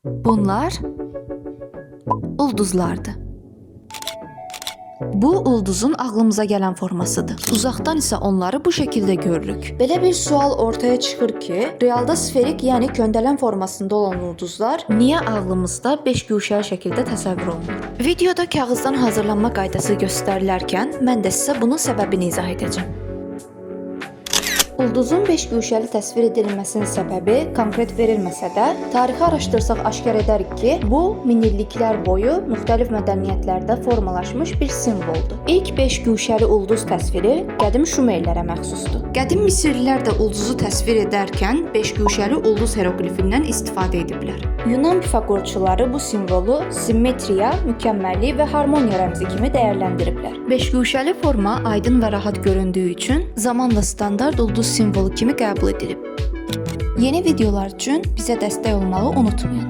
Bunlar ulduzlardır. Bu ulduzun ağlımıza gələn formasıdır. Uzaqdan isə onları bu şəkildə görürük. Belə bir sual ortaya çıxır ki, realda sferik, yəni göndələn formasında olan ulduzlar niyə ağlımızda beşguşəli şəkildə təsəvvür olunur? Videoda kağızdan hazırlanma qaydası göstərilərkən mən də sizə bunun səbəbini izah edəcəm. Ulduzun beşguşəli təsvir edilməsinin səbəbi konkret verilməsə də, tarixi araşdırsaq aşkar edərik ki, bu minilliklər boyu müxtəlif mədəniyyətlərdə formalaşmış bir simvoldur. İlk beşguşəli ulduz təsviri qədim Şumerlərə məxsusdur. Qədim Misirlilər də ulduzu təsvir edərkən beşguşəli ulduz heroqlifindən istifadə ediblər. Yunan Pifaqorçuları bu simvolu simmetriya, mükəmməllik və harmoniya rəmzi kimi dəyərləndiriblər. Beşguşəli forma aydın və rahat göründüyü üçün zamanla standart ulduz simvolu kimi qəbul edilib. Yeni videolar üçün bizə dəstək olmağı unutmayın.